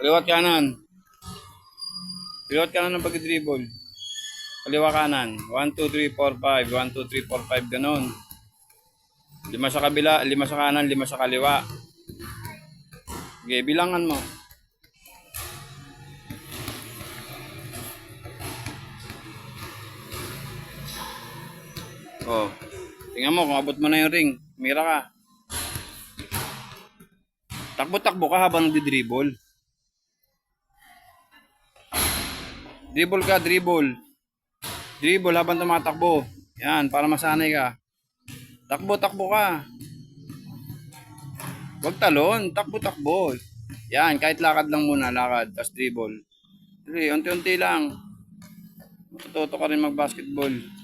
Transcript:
Kaliwat kanan. Kaliwat kanan ng pag-dribble. Kaliwa kanan. 1, 2, 3, 4, 5. 1, 2, 3, 4, 5. Ganun. 5 sa kabila, 5 sa kanan, 5 sa kaliwa. Okay, bilangan mo. Oh. Tingnan mo kung abot mo na yung ring. Mira ka. Takbo-takbo ka habang nagdi-dribble. Dribble ka, dribble. Dribble habang tumatakbo. Yan, para masanay ka. Takbo-takbo ka. Huwag talon, takbo-takbo. Yan, kahit lakad lang muna, lakad, tapos dribble. Unti-unti lang. Matututo ka rin mag-basketball.